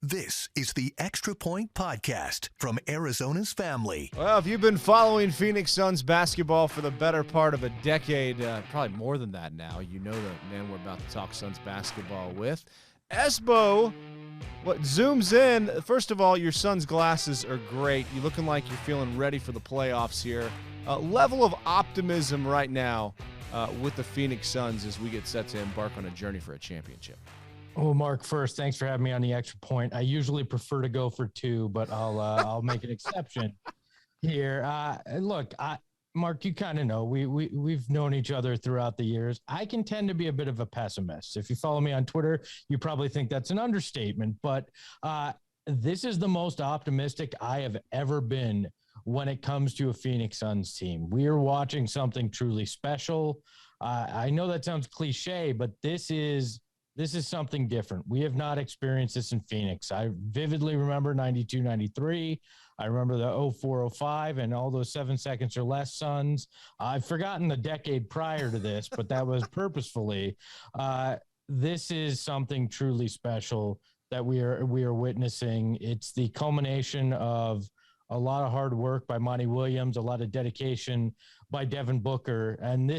This is the Extra Point Podcast from Arizona's Family. Well, if you've been following Phoenix Suns basketball for the better part of a decade, probably more than that now, you know the man we're about to talk Suns basketball with. Espo, what zooms in, first of all, your Suns glasses are great. You're looking like you're feeling ready for the playoffs here. Level of optimism right now with the Phoenix Suns as we get set to embark on a journey for a championship. Well, Mark, first, thanks for having me on the Extra Point. I usually prefer to go for two, but I'll make an exception here. Look, Mark, you kind of know we've known each other throughout the years. I can tend to be a bit of a pessimist. If you follow me on Twitter, you probably think that's an understatement, but this is the most optimistic I have ever been when it comes to a Phoenix Suns team. We are watching something truly special. I know that sounds cliche, but this is something different. We have not experienced this in Phoenix. I vividly remember 92, 93. I remember the 04, 05 and all those 7 seconds or less Suns. I've forgotten the decade prior to this, but that was purposefully. This is something truly special that we are witnessing. It's the culmination of a lot of hard work by Monty Williams, a lot of dedication by Devin Booker. And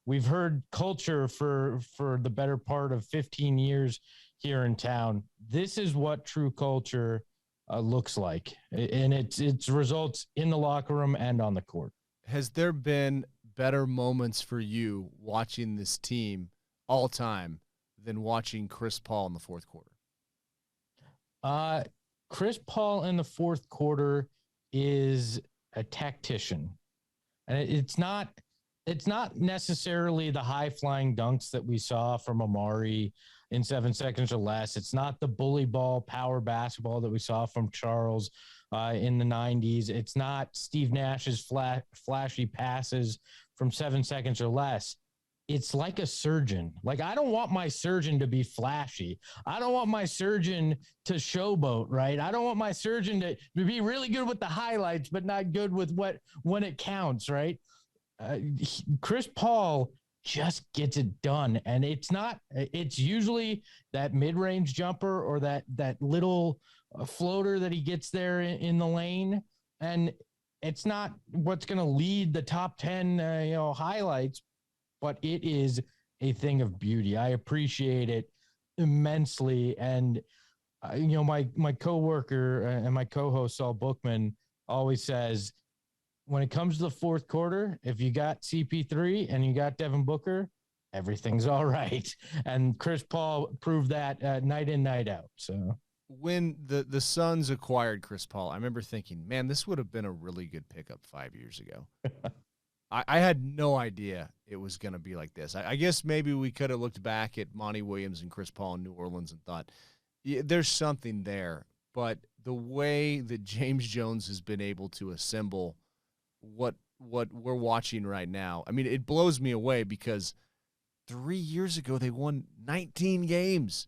we've heard culture for the better part of 15 years here in town. This is what true culture looks like. And it's results in the locker room and on the court. Has there been better moments for you watching this team all time than watching Chris Paul in the fourth quarter? Chris Paul in the fourth quarter is a tactician. And it's not necessarily the high-flying dunks that we saw from Amari in 7 seconds or less. It's not the bully ball power basketball that we saw from Charles in the 90s. It's not Steve Nash's flashy passes from 7 seconds or less. It's like a surgeon. Like, I don't want my surgeon to be flashy. I don't want my surgeon to showboat, right? I don't want my surgeon to be really good with the highlights, but not good with when it counts, right? Chris Paul just gets it done. And it's usually that mid-range jumper or that little floater that he gets there in the lane. And it's not what's going to lead the top 10, highlights, but it is a thing of beauty. I appreciate it immensely. And, my coworker and my co-host, Saul Bookman, always says, when it comes to the fourth quarter, if you got CP3 and you got Devin Booker, everything's all right. And Chris Paul proved that night in, night out. So when the Suns acquired Chris Paul, I remember thinking, man, this would have been a really good pickup 5 years ago. I had no idea it was going to be like this. I guess maybe we could have looked back at Monty Williams and Chris Paul in New Orleans and thought, yeah, there's something there. But the way that James Jones has been able to assemble what we're watching right now, I mean, it blows me away because 3 years ago they won 19 games.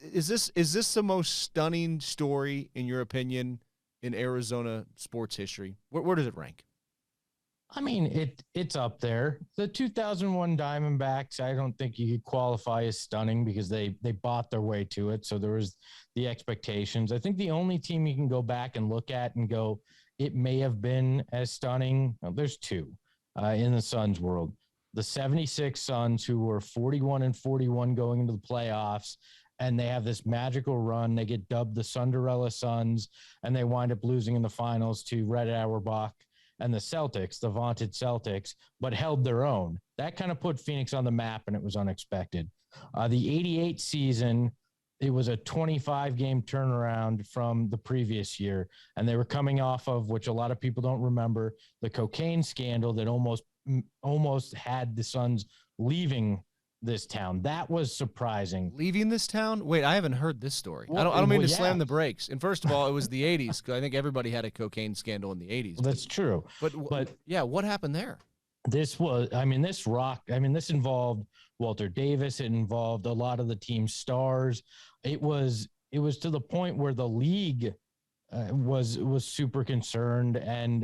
Is this the most stunning story, in your opinion, in Arizona sports history? Where does it rank? I mean, it's up there. The 2001 Diamondbacks, I don't think you could qualify as stunning because they bought their way to it. So there was the expectations. I think the only team you can go back and look at and go, it may have been as stunning. Well, there's two in the Suns world. The 76 Suns, who were 41-41 going into the playoffs, and they have this magical run. They get dubbed the Cinderella Suns, and they wind up losing in the finals to Red Auerbach and the Celtics, the vaunted Celtics, but held their own. That kind of put Phoenix on the map, and it was unexpected. The 88 season, it was a 25-game turnaround from the previous year, and they were coming off of, which a lot of people don't remember, the cocaine scandal that almost had the Suns leaving this town. That was surprising. Leaving this town? Wait, I haven't heard this story. Well, I don't mean to slam the brakes. And first of all, it was the 80s. I think everybody had a cocaine scandal in the 80s. Well, that's true. But yeah, what happened there? This involved Walter Davis. It involved a lot of the team's stars. It was to the point where the league was super concerned. And,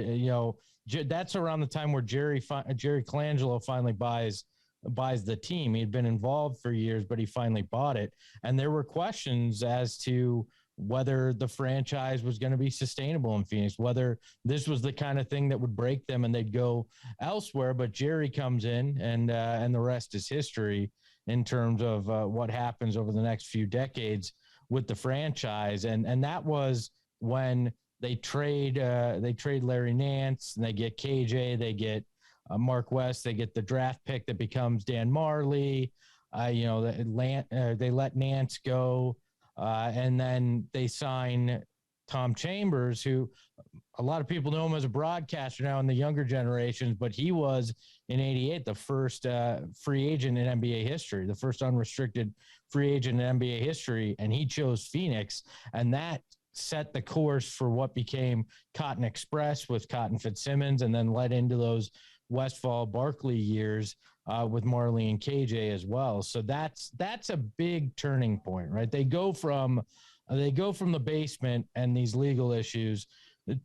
that's around the time where Jerry Colangelo finally buys the team. He had been involved for years, but he finally bought it. And there were questions as to whether the franchise was going to be sustainable in Phoenix, whether this was the kind of thing that would break them and they'd go elsewhere. But Jerry comes in, and the rest is history in terms of what happens over the next few decades with the franchise. And that was when they trade Larry Nance, and they get KJ, they get Mark West, they get the draft pick that becomes Dan Marley. They let Nance go, and then they sign Tom Chambers, who a lot of people know him as a broadcaster now in the younger generations, but he was in '88 the first free agent in NBA history, the first unrestricted free agent in NBA history, and he chose Phoenix, and that set the course for what became Cotton Express with Cotton Fitzsimmons, and then led into those Westfall Barkley years with Marley and KJ as well. So that's a big turning point, right? They go from the basement and these legal issues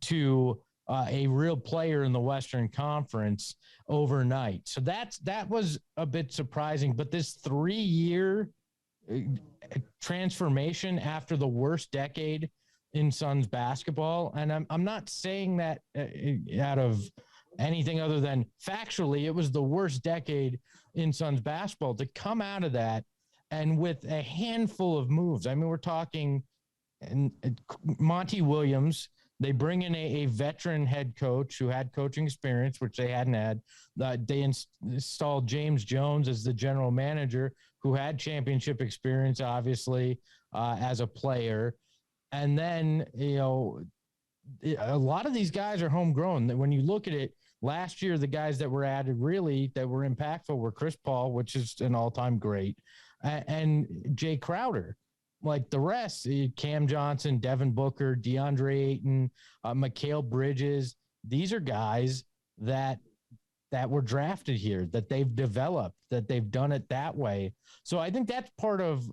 to a real player in the Western Conference overnight. So that was a bit surprising, but this 3-year transformation after the worst decade in Suns basketball, and I'm not saying that out of anything other than factually, it was the worst decade in Suns basketball, to come out of that and with a handful of moves. I mean, we're talking Monty Williams. They bring in a veteran head coach who had coaching experience, which they hadn't had. They installed James Jones as the general manager, who had championship experience, obviously, as a player. And then, a lot of these guys are homegrown. When you look at it, last year, the guys that were added really that were impactful were Chris Paul, which is an all-time great, and Jay Crowder. Like the rest, Cam Johnson, Devin Booker, DeAndre Ayton, Mikal Bridges, these are guys that were drafted here, that they've developed, that they've done it that way. So I think that's part of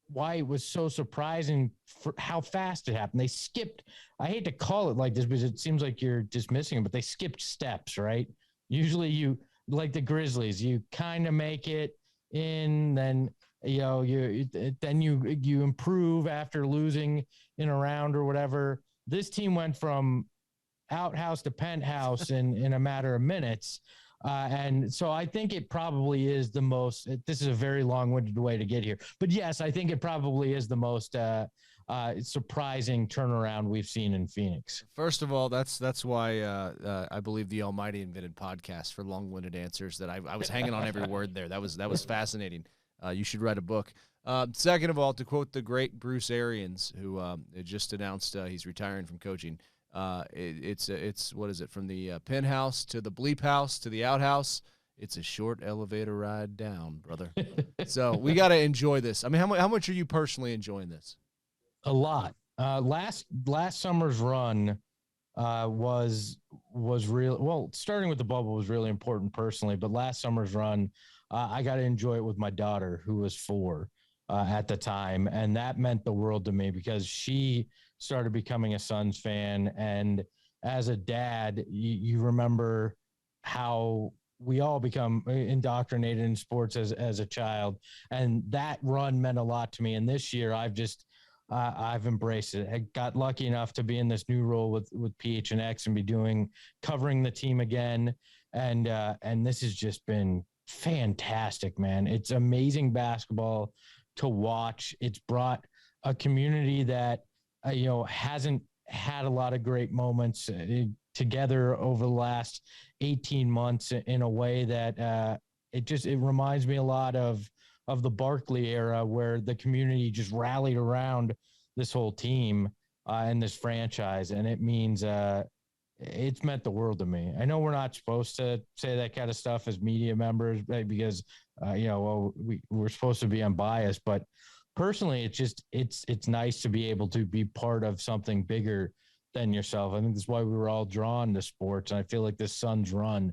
why it was so surprising for how fast it happened. They skipped, I hate to call it like this because it seems like you're dismissing it, but they skipped steps, right? Usually you, like the Grizzlies, you kind of make it in, then you improve after losing in a round or whatever. This team went from outhouse to penthouse in a matter of minutes. And so I think it probably is the most, this is a very long-winded way to get here, but yes, I think it probably is the most surprising turnaround we've seen in Phoenix. First of all, that's why I believe the Almighty invented podcasts for long-winded answers. That I was hanging on every word there. That was fascinating. You should write a book. Second of all, to quote the great Bruce Arians, who just announced he's retiring from coaching. It's what is it, from the penthouse to the bleep house to the outhouse? It's a short elevator ride down, brother. So we got to enjoy this. I mean, how much are you personally enjoying this? A lot. Last summer's run was real. Well, starting with the bubble was really important personally, but last summer's run, I got to enjoy it with my daughter, who was 4 at the time, and that meant the world to me because she started becoming a Suns fan. And as a dad, you remember how we all become indoctrinated in sports as a child. And that run meant a lot to me. And this year I've embraced it. I got lucky enough to be in this new role with PHNX and be covering the team again. And this has just been fantastic, man. It's amazing basketball to watch. It's brought a community that, hasn't had a lot of great moments together over the last 18 months in a way that it reminds me a lot of the Barkley era, where the community just rallied around this whole team and this franchise. And it means it's meant the world to me. I know we're not supposed to say that kind of stuff as media members because, we're supposed to be unbiased, but personally, it's nice to be able to be part of something bigger than yourself. I think that's why we were all drawn to sports. And I feel like this Suns run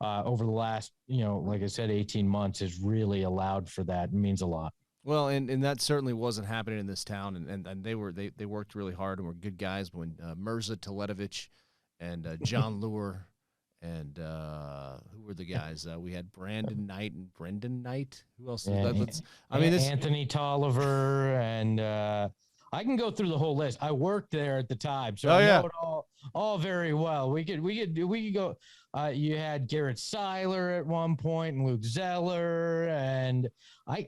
over the last, like I said, 18 months has really allowed for that. It means a lot. Well, and that certainly wasn't happening in this town. And they worked really hard and were good guys. When Mirza Teletovic and John Lure and who were the guys? We had Brandon Knight and Brendan Knight. Who else? Anthony Tolliver and I can go through the whole list. I worked there at the time, so Oh, I yeah. know it all very well. We could go. You had Garrett Seiler at one point, and Luke Zeller, and I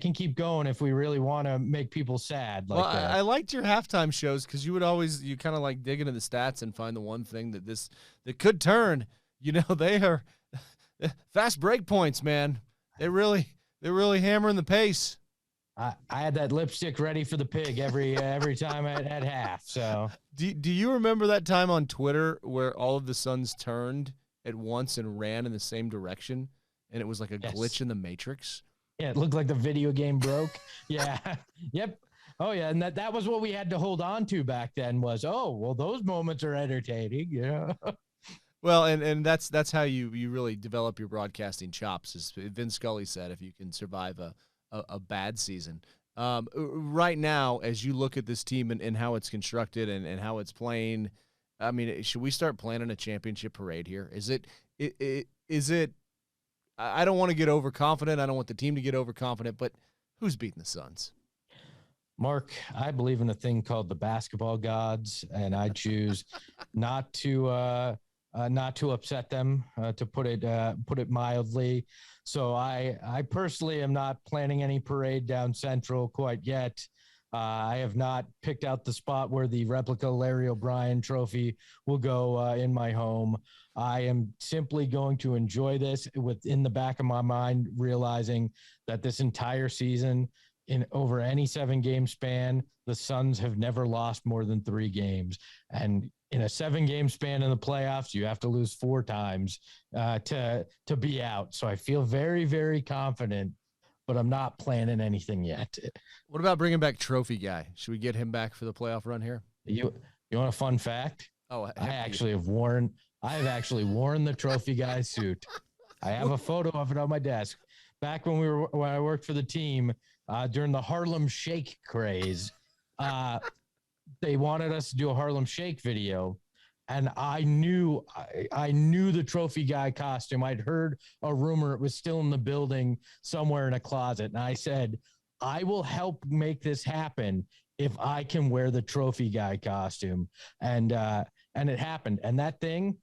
can keep going if we really want to make people sad like Well, that. I liked your halftime shows because you kind of like dig into the stats and find the one thing that could turn. You know, they are fast break points, man. They're really hammering the pace. I had that lipstick ready for the pig every time at half. So do you remember that time on Twitter where all of the Suns turned at once and ran in the same direction, and it was like a glitch in the Matrix? Yeah, it looked like the video game broke. Yeah. Yep. Oh yeah, and that was what we had to hold on to back then was, oh, well, those moments are entertaining, you know. Well, and that's how you really develop your broadcasting chops, as Vin Scully said, if you can survive a bad season. Right now, as you look at this team and how it's constructed and how it's playing, I mean, should we start planning a championship parade here? Is it I don't want to get overconfident. I don't want the team to get overconfident, but who's beating the Suns? Mark, I believe in a thing called the basketball gods, and I choose not to upset them, to put it mildly. So I personally am not planning any parade down Central quite yet. I have not picked out the spot where the replica Larry O'Brien trophy will go in my home. I am simply going to enjoy this within the back of my mind, realizing that this entire season, in over any 7-game span, the Suns have never lost more than 3 games. And in a 7-game span in the playoffs, you have to lose 4 times to be out. So I feel very, very confident, but I'm not planning anything yet. What about bringing back Trophy Guy? Should we get him back for the playoff run here? You want a fun fact? Oh, I have actually worn the Trophy Guy suit. I have a photo of it on my desk. Back when I worked for the team during the Harlem Shake craze, they wanted us to do a Harlem Shake video, and I knew the Trophy Guy costume. I'd heard a rumor it was still in the building somewhere in a closet, and I said, I will help make this happen if I can wear the Trophy Guy costume. And it happened. And that thing,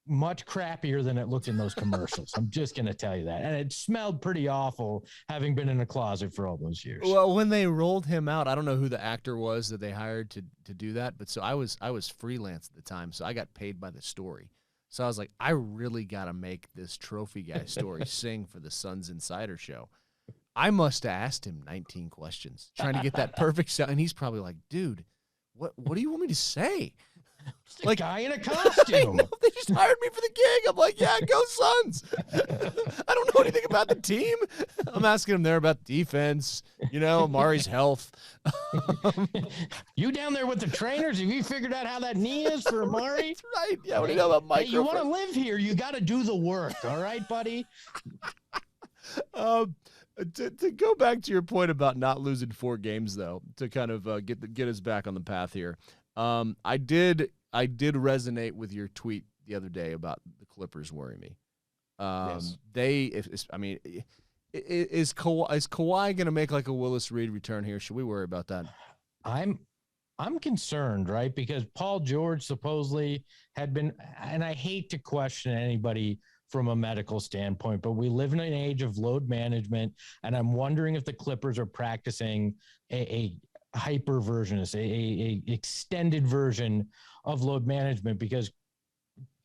much crappier than it looked in those commercials. I'm just going to tell you that. And it smelled pretty awful, having been in a closet for all those years. Well, when they rolled him out, I don't know who the actor was that they hired to do that, but so I was freelance at the time, so I got paid by the story. So I was like, I really got to make this Trophy Guy story sing for the Suns Insider show. I must have asked him 19 questions trying to get that perfect sound, and he's probably like, dude, what do you want me to say? Like a guy in a costume. They just hired me for the gig. I'm like, yeah, go Suns. I don't know anything about the team. I'm asking him there about defense, Amari's health. You down there with the trainers? Have you figured out how that knee is for Amari? That's right. Yeah, what do you know about Mike? Hey, you want to live here? You got to do the work. All right, buddy. To go back to your point about not losing 4 games, though, to kind of get us back on the path here. I did resonate with your tweet the other day about the Clippers worry me. Yes. Is Kawhi going to make like a Willis Reed return here? Should we worry about that? I'm concerned, right? Because Paul George supposedly had been, and I hate to question anybody from a medical standpoint, but we live in an age of load management, and I'm wondering if the Clippers are practicing a hyper version, a extended version of load management, because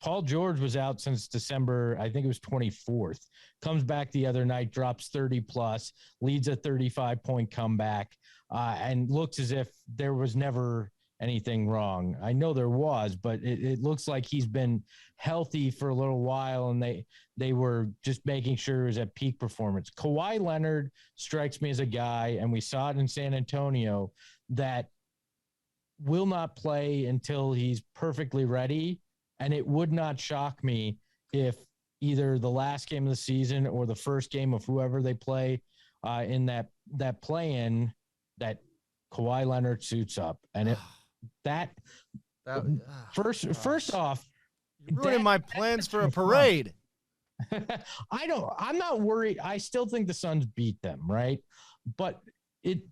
Paul George was out since December, I think it was 24th, comes back the other night, drops 30 plus, leads a 35-point comeback, and looks as if there was never anything wrong. I know there was, but it looks like he's been healthy for a little while, and they were just making sure it was at peak performance. Kawhi Leonard strikes me as a guy, and we saw it in San Antonio, that will not play until he's perfectly ready. And it would not shock me if either the last game of the season or the first game of whoever they play in that play-in, that Kawhi Leonard suits up. And first off, you're ruining my plans for a parade. I'm not worried. I still think the Suns beat them, right? But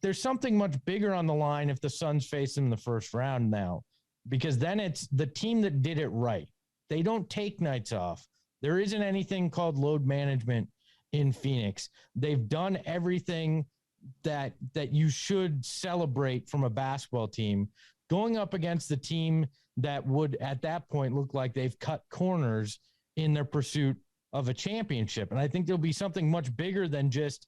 there's something much bigger on the line if the Suns face them in the first round now, because then it's the team that did it right. They don't take nights off. There isn't anything called load management in Phoenix. They've done everything that you should celebrate from a basketball team, going up against the team that would at that point look like they've cut corners in their pursuit of a championship. And I think there'll be something much bigger than just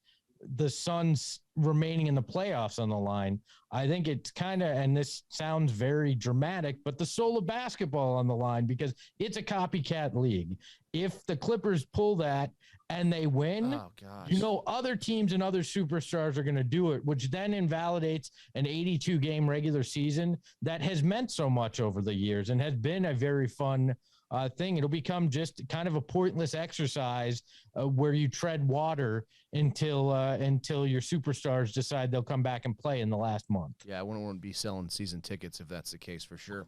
the Suns remaining in the playoffs on the line. I think it's kind of, and this sounds very dramatic, but the soul of basketball on the line, because it's a copycat league. If the Clippers pull that and they win, other teams and other superstars are going to do it, which then invalidates an 82 game regular season that has meant so much over the years and has been a very fun thing. It'll become just kind of a pointless exercise where you tread water until your superstars decide they'll come back and play in the last month. Yeah, I wouldn't want to be selling season tickets if that's the case, for sure.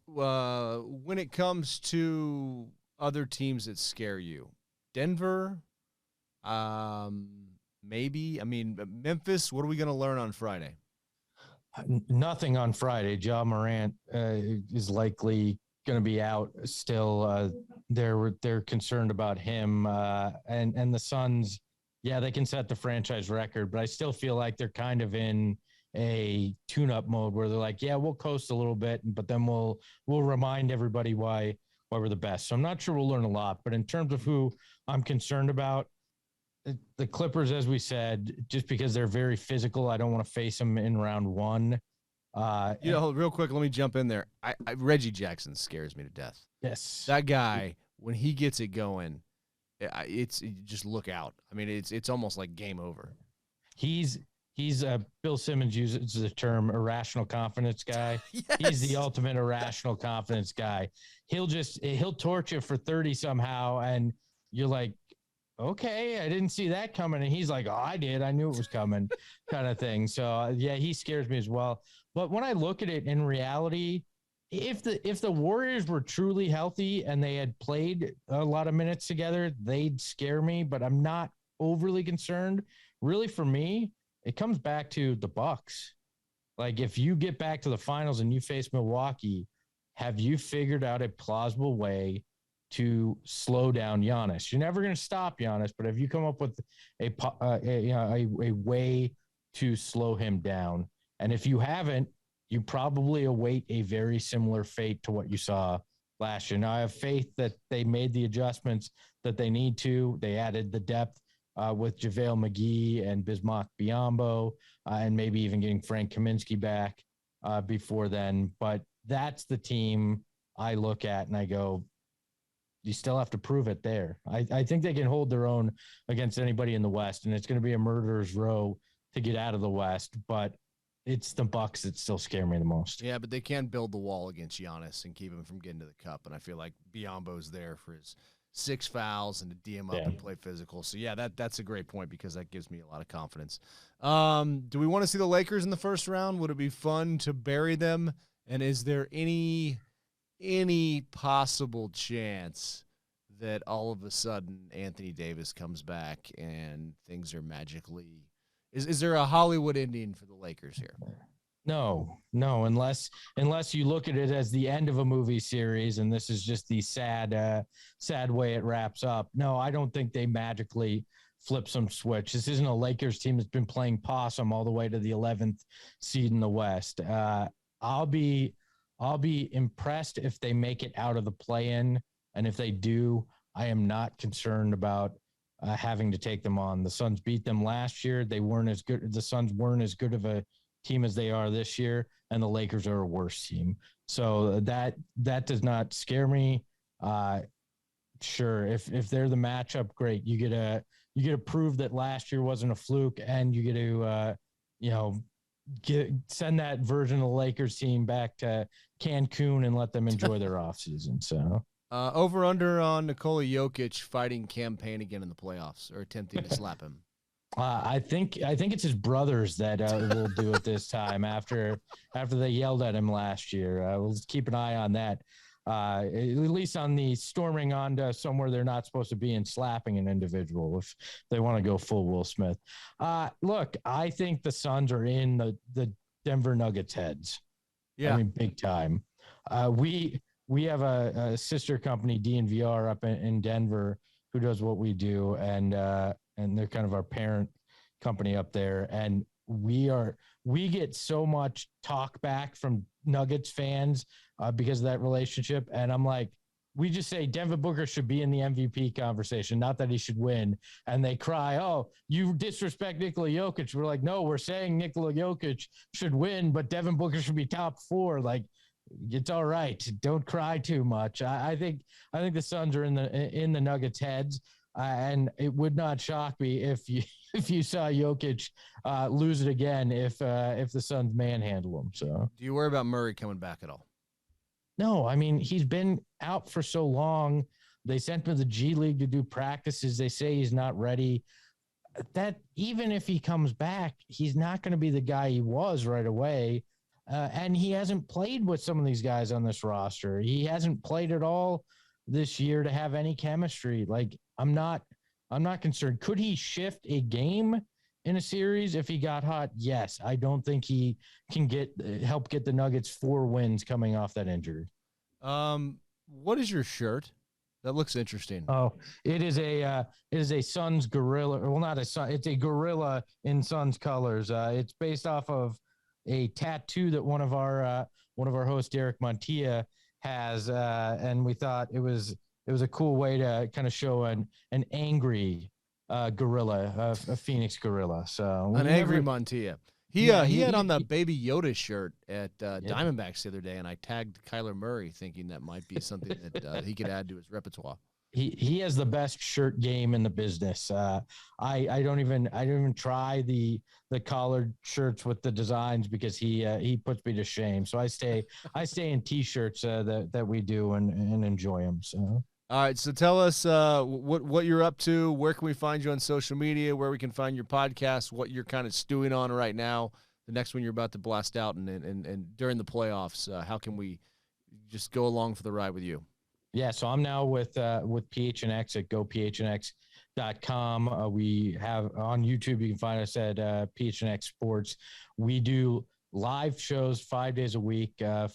When it comes to other teams that scare you, Denver, maybe. I mean, Memphis. What are we going to learn on Friday? Nothing on Friday. Ja Morant is likely going to be out still. They're concerned about him, and the Suns. Yeah, they can set the franchise record, but I still feel like they're kind of in a tune-up mode where they're like, yeah, we'll coast a little bit, but then we'll remind everybody why we're the best. So I'm not sure we'll learn a lot, but in terms of who I'm concerned about, the Clippers, as we said, just because they're very physical, I don't want to face them in round one. Real quick, let me jump in there. Reggie Jackson scares me to death. Yes, that guy, when he gets it going, just look out. I mean, it's almost like game over. He's Bill Simmons uses the term irrational confidence guy. Yes. He's the ultimate irrational confidence guy. He'll torch you for 30 somehow, and you're like, okay, I didn't see that coming. And he's like, oh, I did. I knew it was coming, kind of thing. So yeah, he scares me as well. But when I look at it in reality, if the Warriors were truly healthy and they had played a lot of minutes together, they'd scare me, but I'm not overly concerned. Really, for me, it comes back to the Bucks. Like, if you get back to the finals and you face Milwaukee, have you figured out a plausible way to slow down Giannis? You're never going to stop Giannis, but have you come up with a way to slow him down? And if you haven't, you probably await a very similar fate to what you saw last year. Now, I have faith that they made the adjustments that they need to. They added the depth with JaVale McGee and Bismack Biyombo, and maybe even getting Frank Kaminsky back before then. But that's the team I look at and I go, you still have to prove it there. I think they can hold their own against anybody in the West, and it's going to be a murderer's row to get out of the West. But it's the Bucks that still scare me the most. Yeah, but they can build the wall against Giannis and keep him from getting to the cup. And I feel like Biyombo's there for his 6 fouls and to D him up and play physical. So, yeah, that's a great point because that gives me a lot of confidence. Do we want to see the Lakers in the first round? Would it be fun to bury them? And is there any possible chance that all of a sudden Anthony Davis comes back and things are magically – is there a Hollywood ending for the Lakers here? No, unless you look at it as the end of a movie series and this is just the sad way it wraps up. No, I don't think they magically flip some switch. This isn't a Lakers team that's been playing possum all the way to the 11th seed in the West. I'll be impressed if they make it out of the play-in, and if they do, I am not concerned about having to take them on. The Suns beat them last year. They weren't as good. The Suns weren't as good of a team as they are this year, and the Lakers are a worse team. So that does not scare me. Sure, if they're the matchup, great. You get to prove that last year wasn't a fluke, and you get to send that version of the Lakers team back to Cancun and let them enjoy their offseason. So over under on Nikola Jokic fighting campaign again in the playoffs or attempting to slap him. I think it's his brothers that will do it this time after they yelled at him last year. We'll keep an eye on that. at least on the storming onto somewhere they're not supposed to be and slapping an individual if they want to go full Will Smith. Look, I think the Suns are in the Denver Nuggets heads. Yeah. I mean, big time. We have a sister company, DNVR, up in Denver, who does what we do, and they're kind of our parent company up there. And we get so much talk back from Nuggets fans because of that relationship. And I'm like, we just say Devin Booker should be in the MVP conversation, not that he should win. And they cry, oh, you disrespect Nikola Jokic. We're like, no, we're saying Nikola Jokic should win, but Devin Booker should be top 4. Like, it's all right. Don't cry too much. I think the Suns are in the Nuggets' heads, and it would not shock me if you saw Jokic lose it again if the Suns manhandle him. So, do you worry about Murray coming back at all? No, I mean, he's been out for so long. They sent him to the G League to do practices. They say he's not ready. That even if he comes back, he's not going to be the guy he was right away. And he hasn't played with some of these guys on this roster. He hasn't played at all this year to have any chemistry. Like, I'm not concerned. Could he shift a game in a series if he got hot? Yes. I don't think he can help get the Nuggets 4 wins coming off that injury. What is your shirt? That looks interesting. Oh, it is a Suns gorilla. Well, not a Sun. It's a gorilla in Suns colors. It's based off of a tattoo that one of our hosts, Derek Montilla, has, and we thought it was a cool way to kind of show an angry gorilla, a Phoenix gorilla. So an angry Montilla. He had on the Baby Yoda shirt at Diamondbacks the other day, and I tagged Kyler Murray, thinking that might be something that he could add to his repertoire. He has the best shirt game in the business. I don't even try the collared shirts with the designs because he puts me to shame. So I stay in t-shirts that we do and enjoy them. So. All right, so tell us what you're up to. Where can we find you on social media? Where we can find your podcast? What you're kind of stewing on right now? The next one you're about to blast out, and during the playoffs, how can we just go along for the ride with you? Yeah, so I'm now with PHNX at gophnx.com. We have on YouTube. You can find us at PHNX Sports. We do live shows 5 days a week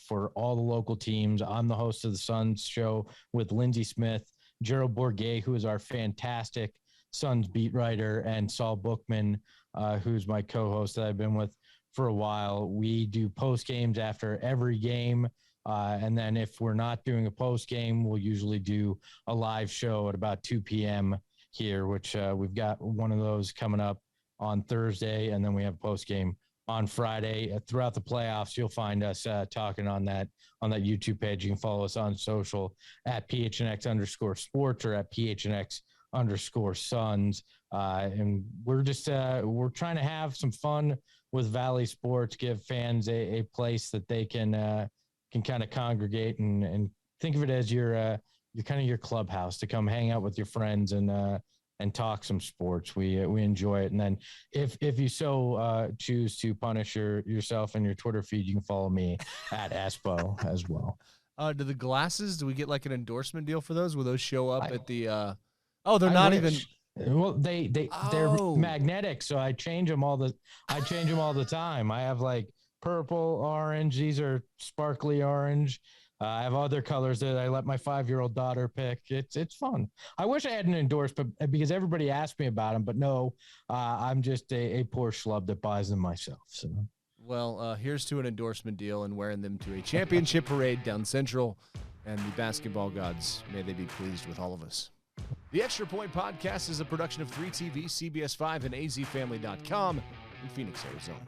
for all the local teams. I'm the host of the Suns show with Lindsey Smith, Gerald Bourguet, who is our fantastic Suns beat writer, and Saul Bookman, who's my co-host that I've been with for a while. We do post games after every game. And then if we're not doing a post game, we'll usually do a live show at about 2 p.m. here, which we've got one of those coming up on Thursday. And then we have a post game on Friday. Throughout the playoffs, you'll find us talking on that YouTube page. You can follow us on social at PHNX_sports or at PHNX_Suns. And we're just, we're trying to have some fun with Valley Sports, give fans a place that they can kind of congregate and think of it as your kind of your clubhouse to come hang out with your friends and talk some sports. We enjoy it. And then if you so choose to punish yourself in your Twitter feed, you can follow me at Espo as well. Do the glasses, do we get like an endorsement deal for those? Will those show up at the they're not even. Well, they're magnetic, so I change them all the time. I have like purple, orange. These are sparkly orange. I have other colors that I let my 5-year-old daughter pick. It's fun. I wish I had an endorsement because everybody asked me about them, but no, I'm just a poor schlub that buys them myself. So, well, here's to an endorsement deal and wearing them to a championship parade down Central, and the basketball gods, may they be pleased with all of us. The Extra Point Podcast is a production of 3TV, CBS5, and azfamily.com in Phoenix, Arizona.